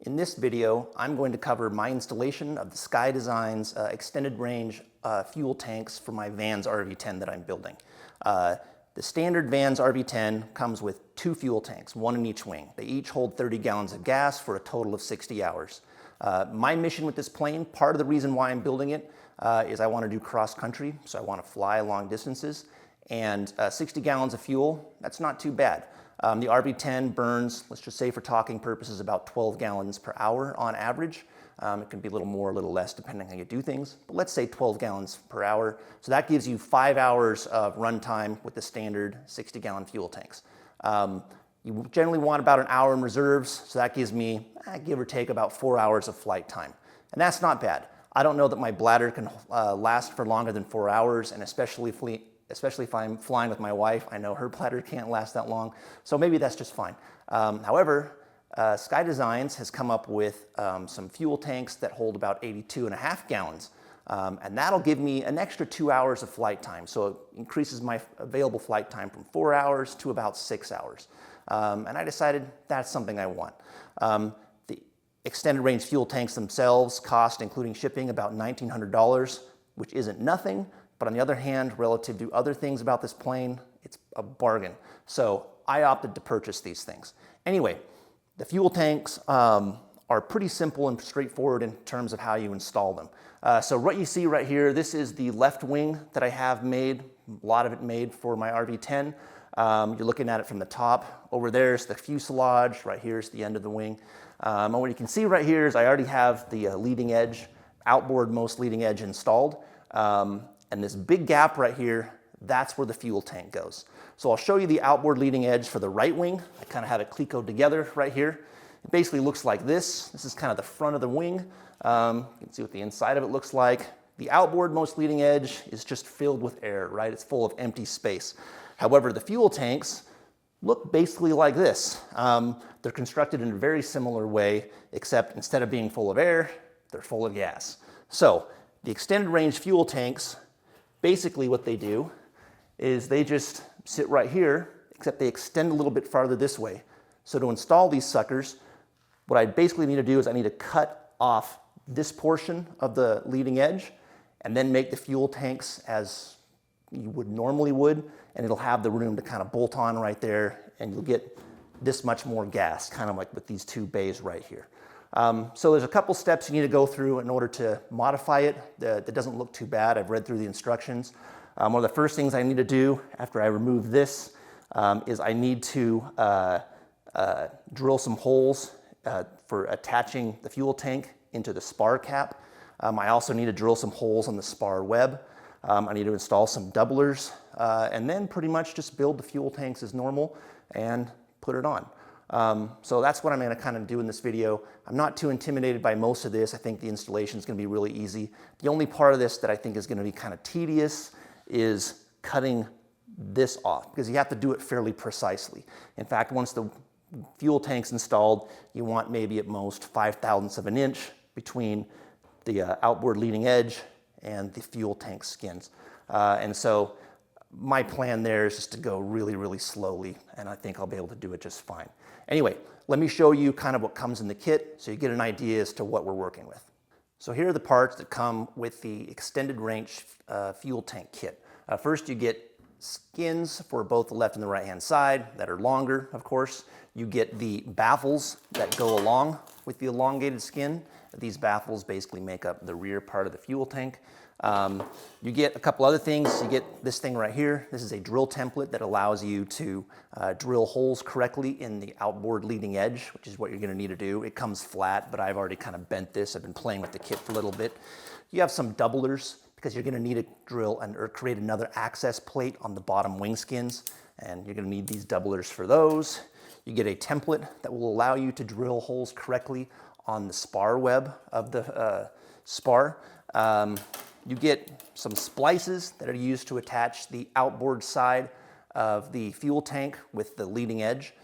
In this video, I'm going to cover my installation of the Sky Designs extended range fuel tanks for my Vans RV10 that I'm building. The standard Vans RV10 comes with two fuel tanks, one in each wing. They each hold 30 gallons of gas for a total of 60 hours. My mission with this plane, part of the reason why I'm building it, is I want to do cross country, so I want to fly long distances. And 60 gallons of fuel, that's not too bad. The RV10 burns, let's just say for talking purposes, about 12 gallons per hour on average. It can be a little more, a little less, depending on how you do things, but let's say 12 gallons per hour. So that gives you 5 hours of runtime with the standard 60-gallon fuel tanks. You generally want about an hour in reserves, so that gives me, give or take, about 4 hours of flight time. And that's not bad. I don't know that my bladder can last for longer than 4 hours, and especially if I'm flying with my wife, I know her bladder can't last that long, so maybe that's just fine. However, Sky Designs has come up with some fuel tanks that hold about 82.5 gallons, and that'll give me an extra 2 hours of flight time, so it increases my available flight time from 4 hours to about 6 hours. And I decided that's something I want. The extended range fuel tanks themselves cost, including shipping, about $1,900, which isn't nothing. But on the other hand, relative to other things about this plane, it's a bargain. So I opted to purchase these things. Anyway, the fuel tanks are pretty simple and straightforward in terms of how you install them. So what you see right here, this is the left wing that I have made, a lot of it made for my RV10. You're looking at it from the top. Over there is the fuselage, right here is the end of the wing. And what you can see right here is I already have the leading edge, outboard most leading edge installed. And this big gap right here, that's where the fuel tank goes. So I'll show you the outboard leading edge for the right wing. I kind of have it clecoed together right here. It basically looks like this. This is kind of the front of the wing. You can see what the inside of it looks like. The outboard most leading edge is just filled with air, right? It's full of empty space. However, the fuel tanks look basically like this. They're constructed in a very similar way, except instead of being full of air, they're full of gas. So the extended range fuel tanks, basically what they do is they just sit right here, except they extend a little bit farther this way. So to install these suckers, what I basically need to do is I need to cut off this portion of the leading edge and then make the fuel tanks as you would normally would, and it'll have the room to kind of bolt on right there, and you'll get this much more gas, kind of like with these two bays right here. So there's a couple steps you need to go through in order to modify it. That doesn't look too bad. I've read through the instructions. One of the first things I need to do after I remove this is I need to drill some holes for attaching the fuel tank into the spar cap. I also need to drill some holes on the spar web. I need to install some doublers and then pretty much just build the fuel tanks as normal and put it on. So that's what I'm going to kind of do in this video. I'm not too intimidated by most of this. I think the installation is going to be really easy. The only part of this that I think is going to be kind of tedious is cutting this off, because you have to do it fairly precisely. In fact, once the fuel tank's installed, you want maybe at most 5/1000ths of an inch between the outboard leading edge and the fuel tank skins. And so my plan there is just to go really, really slowly, and I think I'll be able to do it just fine. Anyway, let me show you kind of what comes in the kit so you get an idea as to what we're working with. So here are the parts that come with the extended range fuel tank kit. First, you get skins for both the left and the right hand side that are longer, of course. You get the baffles that go along with the elongated skin. These baffles basically make up the rear part of the fuel tank. You get a couple other things. You get this thing right here. This is a drill template that allows you to drill holes correctly in the outboard leading edge, which is what you're going to need to do. It comes flat, but I've already kind of bent this. I've been playing with the kit for a little bit. You have some doublers because you're going to need to drill or create another access plate on the bottom wing skins, and you're going to need these doublers for those. You get a template that will allow you to drill holes correctly on the spar web of the spar. You get some splices that are used to attach the outboard side of the fuel tank with the leading edge.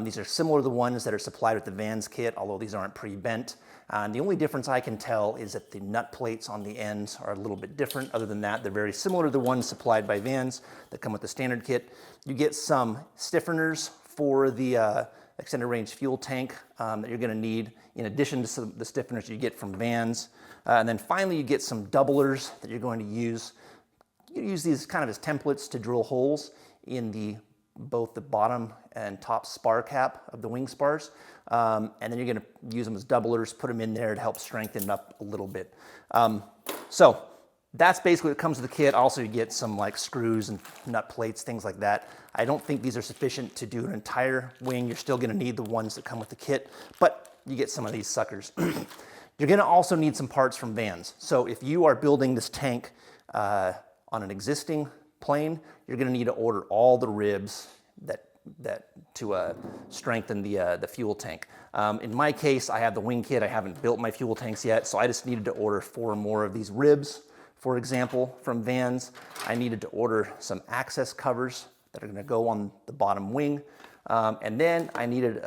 These are similar to the ones that are supplied with the Vans kit, although these aren't pre-bent. The only difference I can tell is that the nut plates on the ends are a little bit different. Other than that, they're very similar to the ones supplied by Vans that come with the standard kit. You get some stiffeners for the extended range fuel tank that you're gonna need in addition to the stiffeners you get from Vans. And then finally you get some doublers that you're going to use. You use these kind of as templates to drill holes in both the bottom and top spar cap of the wing spars. And then you're gonna use them as doublers, put them in there to help strengthen it up a little bit. So that's basically what comes with the kit. Also, you get some like screws and nut plates, things like that. I don't think these are sufficient to do an entire wing. You're still gonna need the ones that come with the kit, but you get some of these suckers. You're gonna also need some parts from Vans. So if you are building this tank on an existing plane, you're gonna need to order all the ribs to strengthen the fuel tank. In my case, I have the wing kit. I haven't built my fuel tanks yet, so I just needed to order 4 more of these ribs, for example, from Vans. I needed to order some access covers that are gonna go on the bottom wing. And then I needed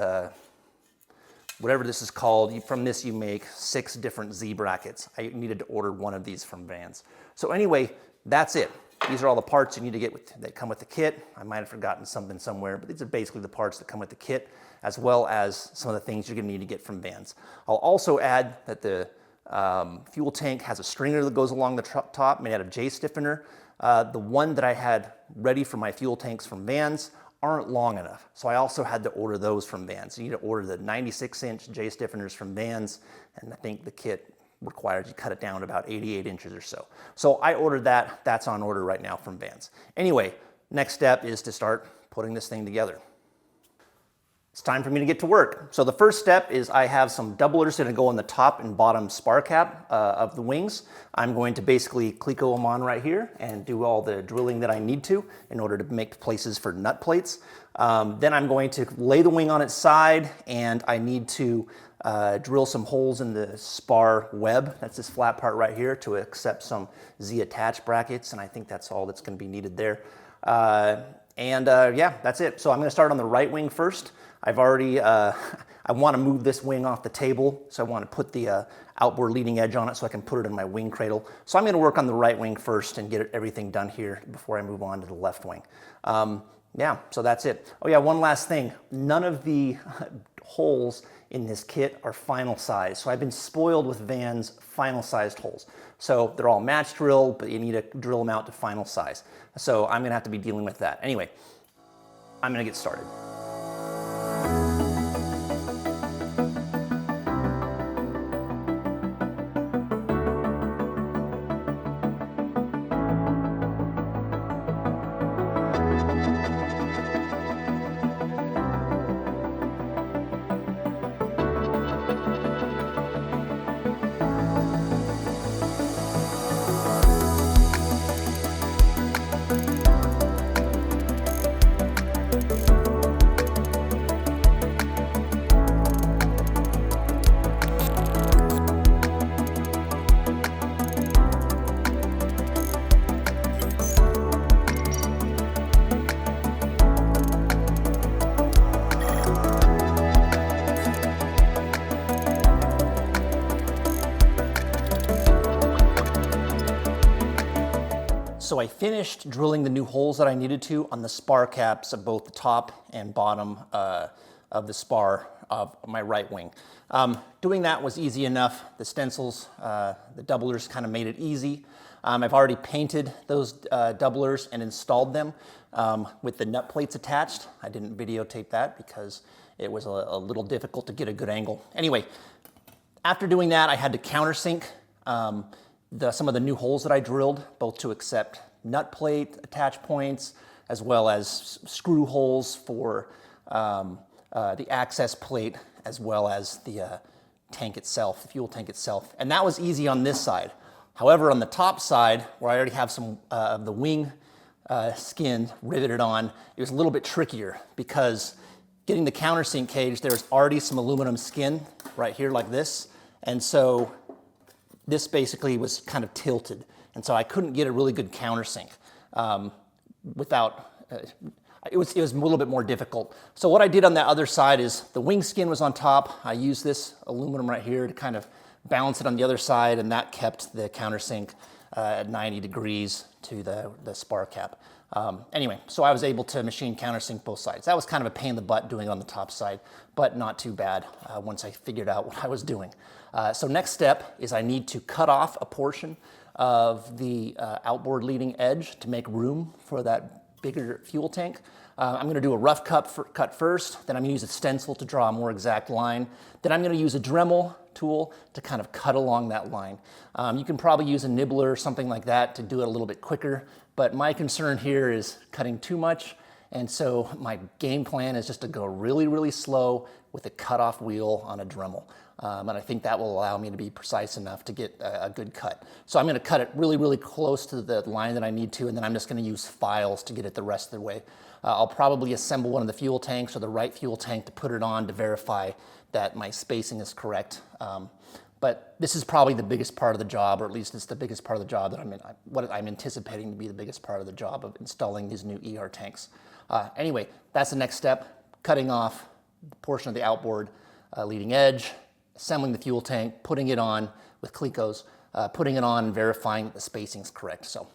whatever this is called. From this you make 6 different Z brackets. I needed to order 1 of these from Vans. So anyway, that's it. These are all the parts you need to get that come with the kit. I might have forgotten something somewhere, but these are basically the parts that come with the kit, as well as some of the things you're gonna need to get from Vans. I'll also add that the fuel tank has a stringer that goes along the top made out of J stiffener. The one that I had ready for my fuel tanks from Vans aren't long enough, so I also had to order those from Vans. You need to order the 96-inch J stiffeners from Vans, and I think the kit requires you cut it down to about 88 inches or so. So I ordered that. That's on order right now from Vans. Anyway, next step is to start putting this thing together. It's time for me to get to work. So the first step is I have some doublers that are going to go on the top and bottom spar cap of the wings. I'm going to basically Cleco them on right here and do all the drilling that I need to in order to make places for nut plates. Then I'm going to lay the wing on its side, and I need to drill some holes in the spar web. That's this flat part right here to accept some Z attach brackets, and I think that's all that's going to be needed there. Yeah, that's it. So I'm going to start on the right wing first. I've already, I want to move this wing off the table, so I want to put the outboard leading edge on it so I can put it in my wing cradle. So I'm going to work on the right wing first and get everything done here before I move on to the left wing. Yeah, so that's it. Oh yeah, one last thing. None of the holes in this kit are final size. So I've been spoiled with Vans final sized holes. So they're all match drill, but you need to drill them out to final size. So I'm gonna have to be dealing with that. Anyway, I'm gonna get started. So I finished drilling the new holes that I needed to on the spar caps of both the top and bottom of the spar of my right wing. Doing that was easy enough. The stencils, the doublers kind of made it easy. I've already painted those doublers and installed them with the nut plates attached. I didn't videotape that because it was a little difficult to get a good angle. Anyway, after doing that, I had to countersink some of the new holes that I drilled, both to accept nut plate attach points, as well as screw holes for the access plate, as well as the tank itself, the fuel tank itself. And that was easy on this side. However, on the top side, where I already have some of the wing skin riveted on, it was a little bit trickier because getting the countersink cage, there's already some aluminum skin right here like this. And so this basically was kind of tilted, and so I couldn't get a really good countersink without, it was a little bit more difficult. So what I did on the other side is the wing skin was on top. I used this aluminum right here to kind of balance it on the other side, and that kept the countersink at 90 degrees to the spar cap. Anyway, so I was able to machine countersink both sides. That was kind of a pain in the butt doing it on the top side, but not too bad once I figured out what I was doing. So next step is I need to cut off a portion of the outboard leading edge to make room for that bigger fuel tank. I'm going to do a rough cut first, then I'm going to use a stencil to draw a more exact line. Then I'm going to use a Dremel tool to kind of cut along that line. You can probably use a nibbler or something like that to do it a little bit quicker, but my concern here is cutting too much, and so my game plan is just to go really, really slow with a cutoff wheel on a Dremel. And I think that will allow me to be precise enough to get a good cut. So I'm going to cut it really, really close to the line that I need to, and then I'm just going to use files to get it the rest of the way. I'll probably assemble one of the fuel tanks or the right fuel tank to put it on to verify that my spacing is correct. But this is probably the biggest part of the job, or at least it's the biggest part of the job that what I'm anticipating to be the biggest part of the job of installing these new ER tanks. Anyway, that's the next step, cutting off the portion of the outboard leading edge, assembling the fuel tank, putting it on with Clecos, putting it on and verifying that the spacing is correct. So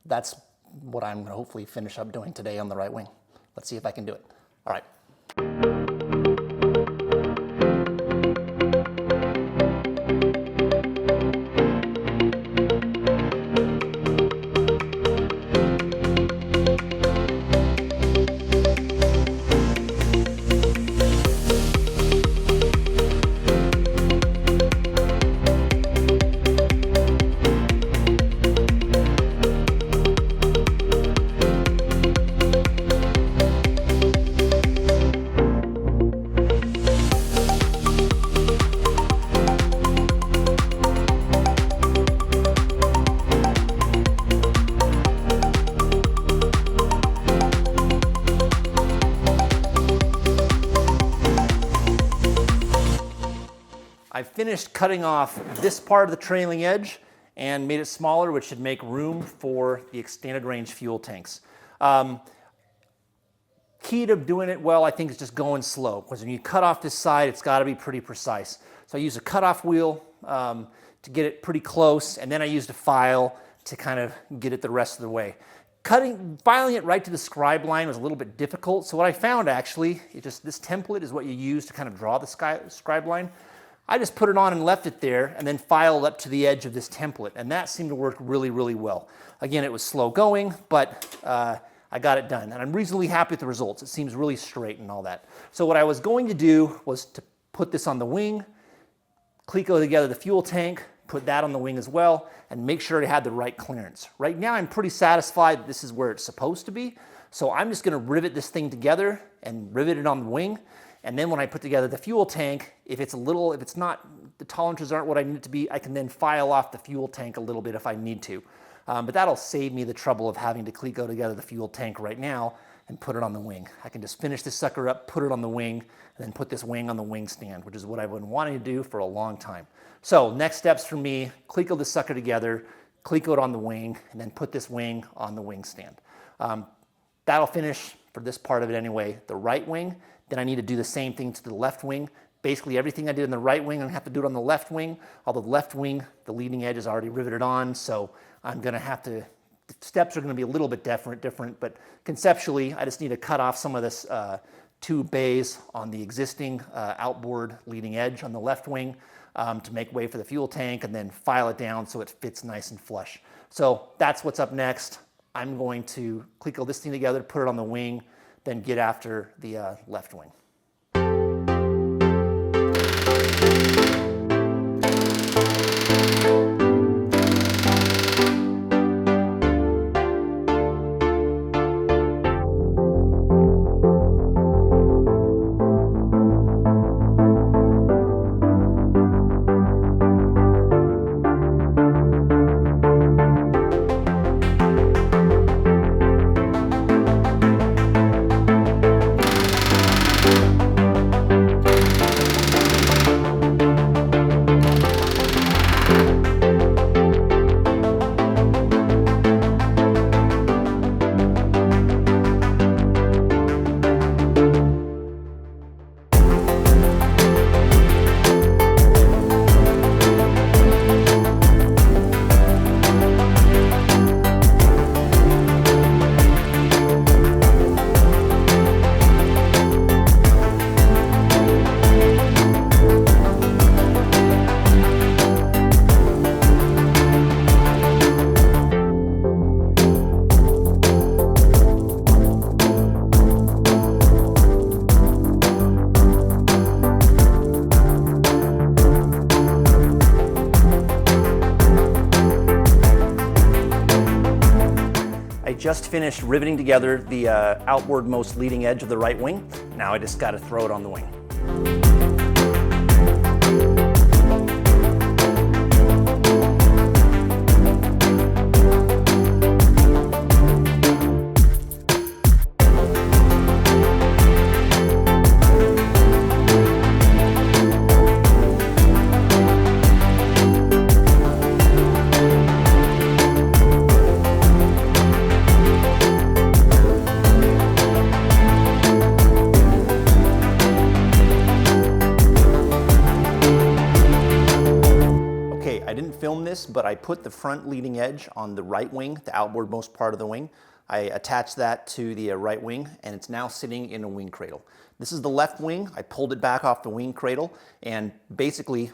that's what I'm going to hopefully finish up doing today on the right wing. Let's see if I can do it. All right. I finished cutting off this part of the trailing edge and made it smaller, which should make room for the extended range fuel tanks. Key to doing it well, I think, is just going slow, because when you cut off this side, it's got to be pretty precise. So I used a cutoff wheel to get it pretty close, and then I used a file to kind of get it the rest of the way. Filing it right to the scribe line was a little bit difficult, so what I found actually, this template is what you use to kind of draw the scribe line. I just put it on and left it there and then filed up to the edge of this template, and that seemed to work really, really well. Again, it was slow going, but I got it done, and I'm reasonably happy with the results. It seems really straight and all that. So what I was going to do was to put this on the wing, Cleco together the fuel tank, put that on the wing as well, and make sure it had the right clearance. Right now I'm pretty satisfied that this is where it's supposed to be, so I'm just going to rivet this thing together and rivet it on the wing. And then when I put together the fuel tank, if it's not, the tolerances aren't what I need it to be, I can then file off the fuel tank a little bit if I need to. But that'll save me the trouble of having to Cleco together the fuel tank right now and put it on the wing. I can just finish this sucker up, put it on the wing, and then put this wing on the wing stand, which is what I've been wanting to do for a long time. So next steps for me, Cleco this sucker together, Cleco it on the wing, and then put this wing on the wing stand. That'll finish, for this part of it anyway, the right wing. Then I need to do the same thing to the left wing. Basically everything I did in the right wing, I'm gonna have to do it on the left wing. Although the left wing, the leading edge is already riveted on, so I'm gonna have to, the steps are gonna be a little bit different, but conceptually, I just need to cut off some of this two bays on the existing outboard leading edge on the left wing to make way for the fuel tank, and then file it down so it fits nice and flush. So that's what's up next. I'm going to Cleco this thing together, put it on the wing, then get after the left wing. just finished riveting together the outwardmost leading edge of the right wing. Now I just got to throw it on the wing. I didn't film this, but I put the front leading edge on the right wing, the outwardmost part of the wing. I attached that to the right wing, and it's now sitting in a wing cradle. This is the left wing. I pulled it back off the wing cradle, and basically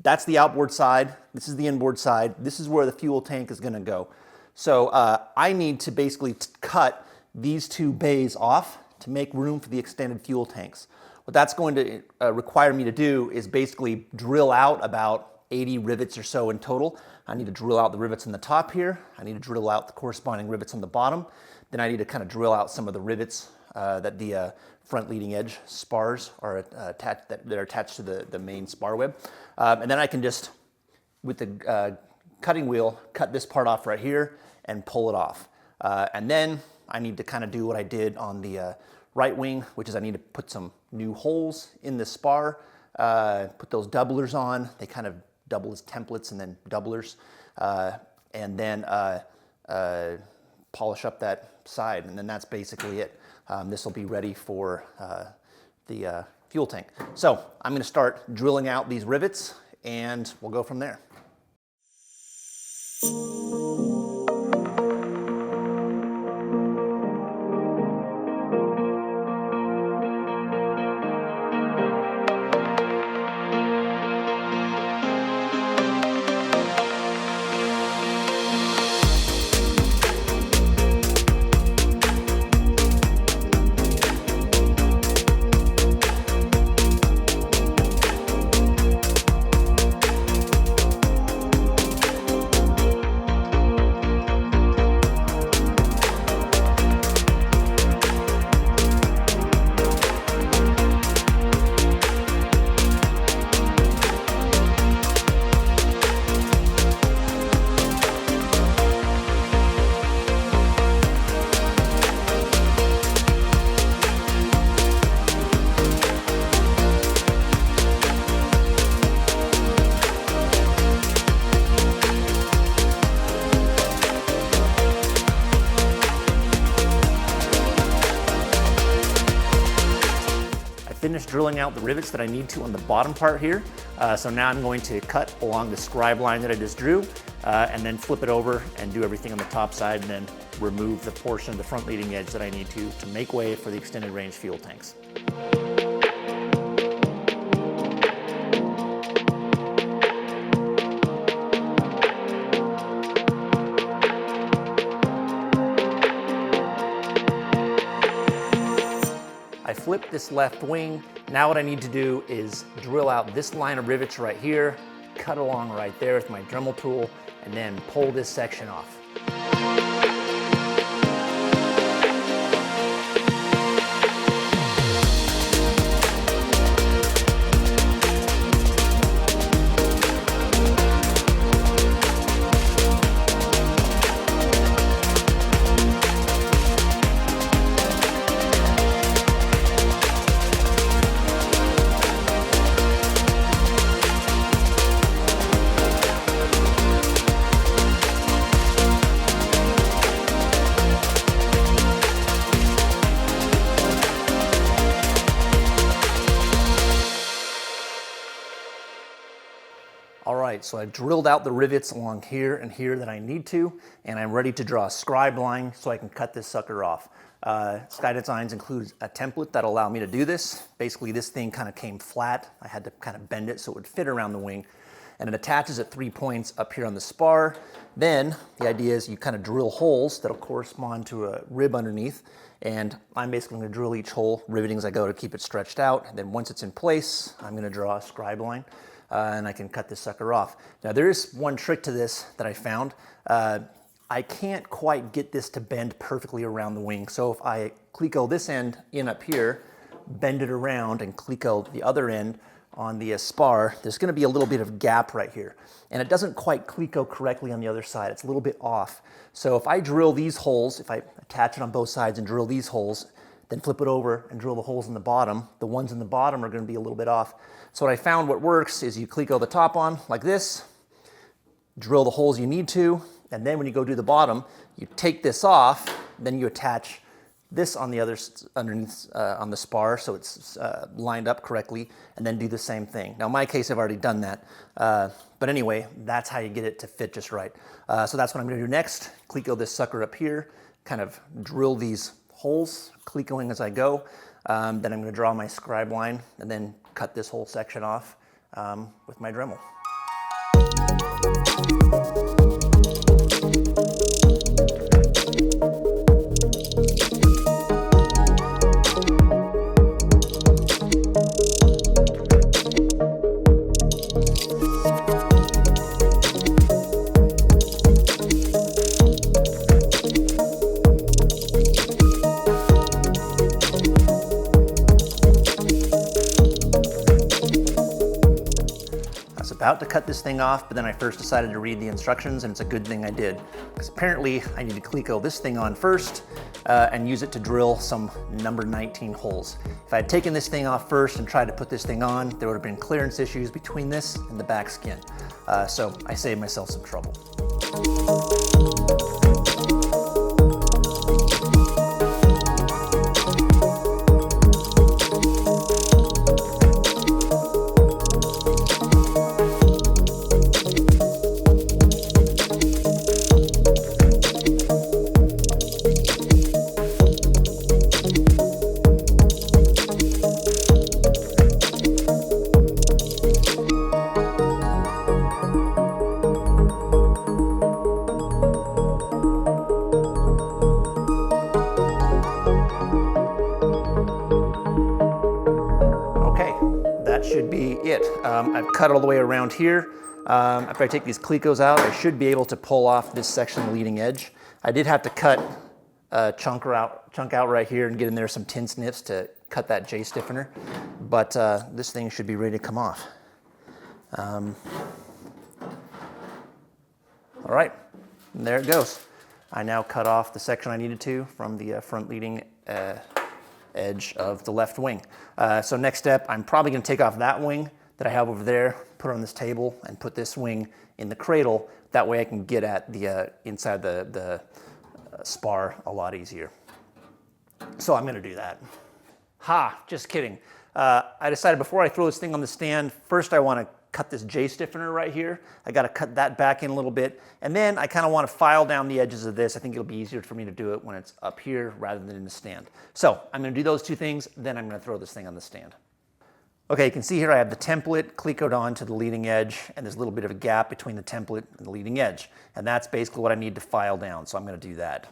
that's the outboard side. This is the inboard side. This is where the fuel tank is gonna go. So I need to basically cut these two bays off to make room for the extended fuel tanks. What that's going to require me to do is basically drill out about 80 rivets or so in total. I need to drill out the rivets on the top here. I need to drill out the corresponding rivets on the bottom. Then I need to kind of drill out some of the rivets that the front leading edge spars are attached, that are attached to the main spar web. And then I can just, with the cutting wheel, cut this part off right here and pull it off. And then I need to kind of do what I did on the right wing, which is I need to put some new holes in the spar, put those doublers on. They kind of double as templates and then doublers, and then polish up that side, and then that's basically it. This will be ready for the fuel tank. So I'm going to start drilling out these rivets, and we'll go from there. Finished drilling out the rivets that I need to on the bottom part here. So now I'm going to cut along the scribe line that I just drew, and then flip it over and do everything on the top side, and then remove the portion of the front leading edge that I need to make way for the extended range fuel tanks. I flipped this left wing. Now what I need to do is drill out this line of rivets right here, cut along right there with my Dremel tool, and then pull this section off. All right, so I've drilled out the rivets along here and here that I need to, and I'm ready to draw a scribe line so I can cut this sucker off. Sky Designs includes a template that'll allow me to do this. Basically, this thing kind of came flat. I had to kind of bend it so it would fit around the wing, and it attaches at 3 points up here on the spar. Then the idea is you kind of drill holes that'll correspond to a rib underneath, and I'm basically going to drill each hole, riveting as I go to keep it stretched out. And then once it's in place, I'm going to draw a scribe line. And I can cut this sucker off. Now there is one trick to this that I found. I can't quite get this to bend perfectly around the wing. So if I cleco this end in up here, bend it around and cleco the other end on the spar, there's gonna be a little bit of gap right here. And it doesn't quite cleco correctly on the other side. It's a little bit off. So if I drill these holes, if I attach it on both sides and drill these holes, then flip it over and drill the holes in the bottom, the ones in the bottom are gonna be a little bit off. So what I found what works is you cleco the top on like this, drill the holes you need to, and then when you go do the bottom, you take this off, then you attach this on the other underneath on the spar so it's lined up correctly, and then do the same thing. Now in my case, I've already done that, but anyway, that's how you get it to fit just right. So that's what I'm gonna do next. Cleco this sucker up here, kind of drill these holes, clecoing as I go. Then I'm gonna draw my scribe line and then cut this whole section off with my Dremel. About to cut this thing off, but then I first decided to read the instructions, and it's a good thing I did, because apparently I need to cleco this thing on first and use it to drill some number 19 holes. If I had taken this thing off first and tried to put this thing on, there would have been clearance issues between this and the back skin. So I saved myself some trouble. Should be it. I've cut all the way around here. After I take these clecos out, I should be able to pull off this section of the leading edge. I did have to cut a chunk out right here and get in there some tin snips to cut that J stiffener, but this thing should be ready to come off. All right, and there it goes. I now cut off the section I needed to from the front leading edge of the left wing. So next step, I'm probably going to take off that wing that I have over there, put it on this table, and put this wing in the cradle. That way I can get at the inside the spar a lot easier. So I'm going to do that. Ha, just kidding. I decided before I throw this thing on the stand, first I want to cut this J stiffener right here. I got to cut that back in a little bit. And then I kind of want to file down the edges of this. I think it'll be easier for me to do it when it's up here rather than in the stand. So I'm going to do those two things, then I'm going to throw this thing on the stand. Okay, you can see here I have the template clecoed on to the leading edge, and there's a little bit of a gap between the template and the leading edge. And that's basically what I need to file down. So I'm going to do that.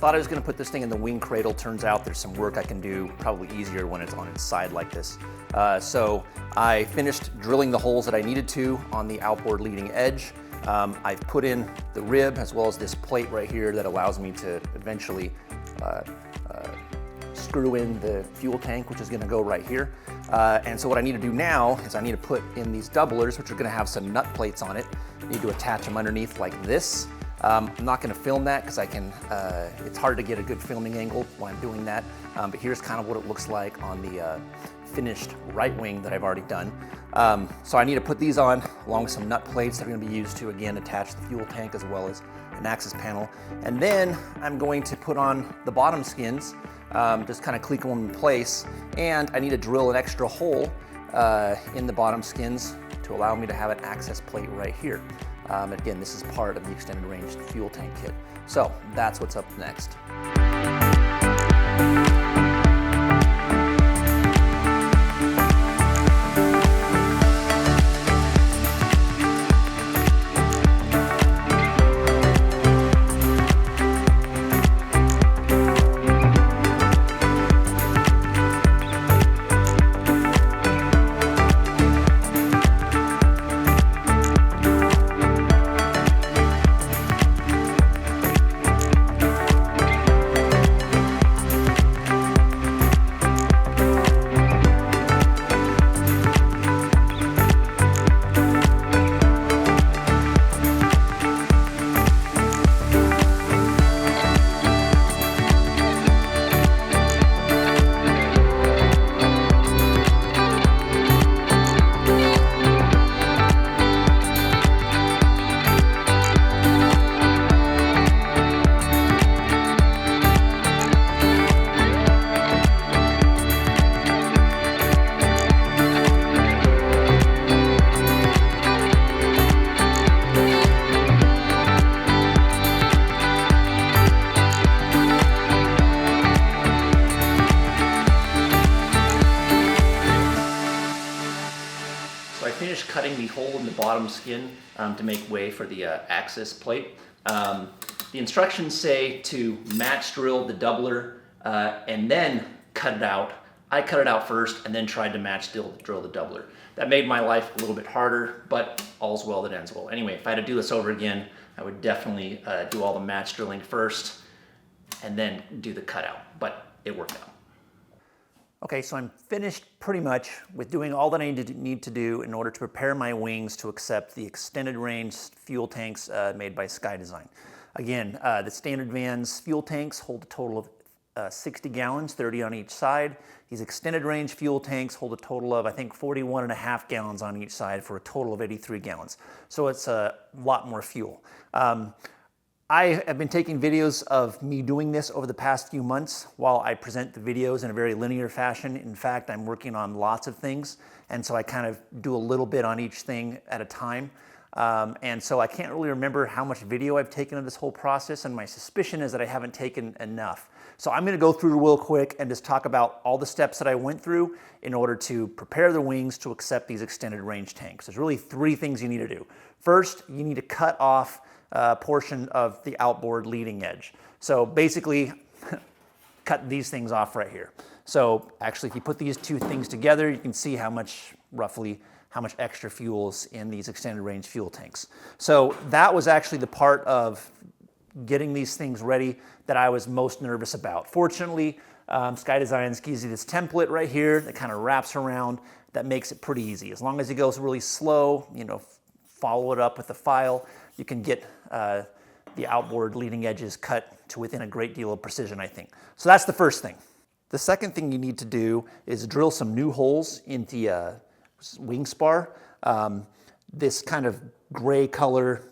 Thought I was going to put this thing in the wing cradle. Turns out there's some work I can do, probably easier when it's on its side like this. So I finished drilling the holes that I needed to on the outboard leading edge. I've put in the rib as well as this plate right here that allows me to eventually screw in the fuel tank, which is going to go right here. And so what I need to do now is I need to put in these doublers, which are going to have some nut plates on it. need to attach them underneath like this. I'm not going to film that because it's hard to get a good filming angle when I'm doing that, but here's kind of what it looks like on the finished right wing that I've already done. So I need to put these on along with some nut plates that are going to be used to, again, attach the fuel tank as well as an access panel. And then I'm going to put on the bottom skins, just kind of click them in place, and I need to drill an extra hole in the bottom skins to allow me to have an access plate right here. Again, this is part of the extended range fuel tank kit. So that's what's up next. Cutting the hole in the bottom skin to make way for the access plate. The instructions say to match drill the doubler and then cut it out. I cut it out first and then tried to match drill the doubler. That made my life a little bit harder, but all's well that ends well. Anyway, if I had to do this over again, I would definitely do all the match drilling first and then do the cutout, but it worked out. Okay, so I'm finished pretty much with doing all that I need to do in order to prepare my wings to accept the extended range fuel tanks made by Sky Design. Again, the standard Vans fuel tanks hold a total of 60 gallons, 30 on each side. These extended range fuel tanks hold a total of, I think, 41.5 gallons on each side for a total of 83 gallons. So it's a lot more fuel. I have been taking videos of me doing this over the past few months while I present the videos in a very linear fashion. In fact, I'm working on lots of things, and so I kind of do a little bit on each thing at a time. And so I can't really remember how much video I've taken of this whole process, and my suspicion is that I haven't taken enough. So I'm going to go through real quick and just talk about all the steps that I went through in order to prepare the wings to accept these extended range tanks. There's really three things you need to do. First, you need to cut off portion of the outboard leading edge. So basically, cut these things off right here. So actually, if you put these two things together, you can see roughly how much extra fuel's in these extended range fuel tanks. So that was actually the part of getting these things ready that I was most nervous about. Fortunately, Sky Design gives you this template right here that kind of wraps around, that makes it pretty easy. As long as it goes really slow, follow it up with a file, you can get the outboard leading edges cut to within a great deal of precision, I think. So that's the first thing. The second thing you need to do is drill some new holes in the wing spar. This kind of gray color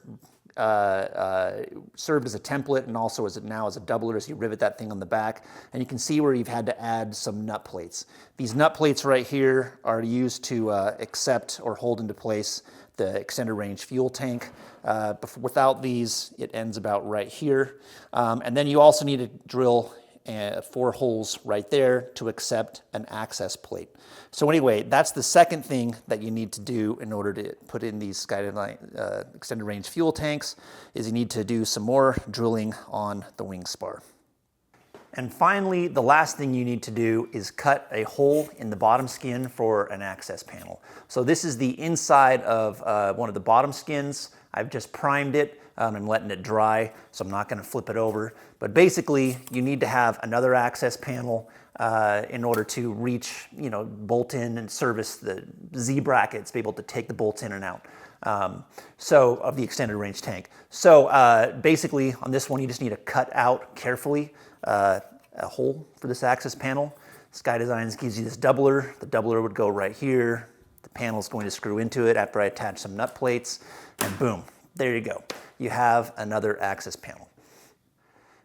served as a template and also now as a doubler as you rivet that thing on the back. And you can see where you've had to add some nut plates. These nut plates right here are used to accept or hold into place the extended range fuel tank. Without these, it ends about right here. And then you also need to drill 4 holes right there to accept an access plate. So anyway, that's the second thing that you need to do in order to put in these extended range fuel tanks, is you need to do some more drilling on the wing spar. And finally, the last thing you need to do is cut a hole in the bottom skin for an access panel. So this is the inside of one of the bottom skins I've just primed it. I'm letting it dry, so I'm not going to flip it over. But basically, you need to have another access panel in order to reach, bolt in and service the Z brackets, be able to take the bolts in and out. Of the extended range tank. So basically, on this one, you just need to cut out carefully a hole for this access panel. Sky Designs gives you this doubler. The doubler would go right here. The panel is going to screw into it after I attach some nut plates, and boom, there you go. You have another access panel.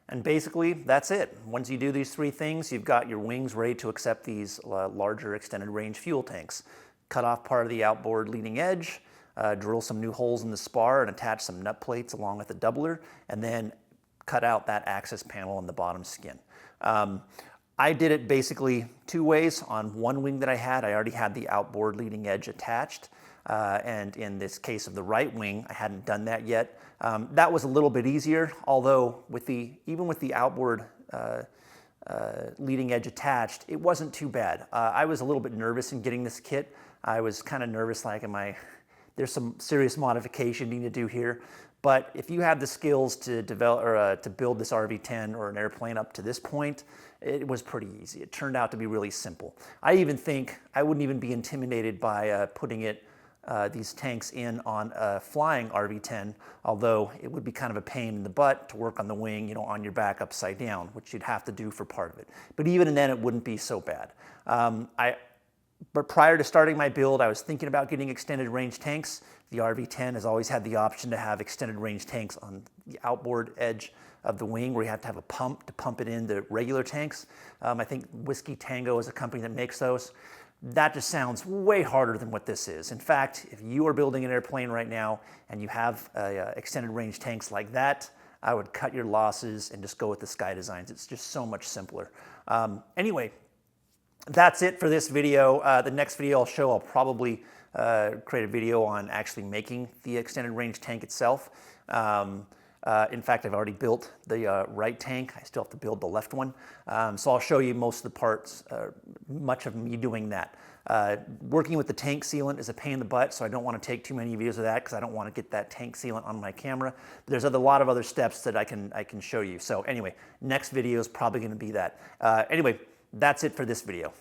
And basically, that's it. Once you do these three things, you've got your wings ready to accept these larger extended range fuel tanks. Cut off part of the outboard leading edge, drill some new holes in the spar and attach some nut plates along with the doubler, and then cut out that access panel on the bottom skin. I did it basically two ways. On one wing that I already had the outboard leading edge attached. And in this case of the right wing, I hadn't done that yet. That was a little bit easier, although even with the outboard leading edge attached, it wasn't too bad. I was a little bit nervous in getting this kit. I was kind of nervous, like, there's some serious modification you need to do here. But if you have the skills to develop or to build this RV10 or an airplane up to this point, it was pretty easy. It turned out to be really simple. I even think I wouldn't even be intimidated by putting these tanks in on a flying RV10, although it would be kind of a pain in the butt to work on the wing, on your back upside down, which you'd have to do for part of it. But even then, it wouldn't be so bad. But prior to starting my build, I was thinking about getting extended range tanks. The RV10 has always had the option to have extended range tanks on the outboard edge of the wing, where you have to have a pump to pump it into regular tanks. I think Whiskey Tango is a company that makes those. That just sounds way harder than what this is. In fact, if you are building an airplane right now and you have extended range tanks like that, I would cut your losses and just go with the Sky Designs. It's just so much simpler. Anyway, that's it for this video. The next video I'll probably create a video on actually making the extended range tank itself. In fact, I've already built the right tank. I still have to build the left one. So I'll show you most of the parts, much of me doing that. Working with the tank sealant is a pain in the butt, so I don't want to take too many videos of that because I don't want to get that tank sealant on my camera. But there's a lot of other steps that I can show you. So anyway, next video is probably going to be that. Anyway, that's it for this video.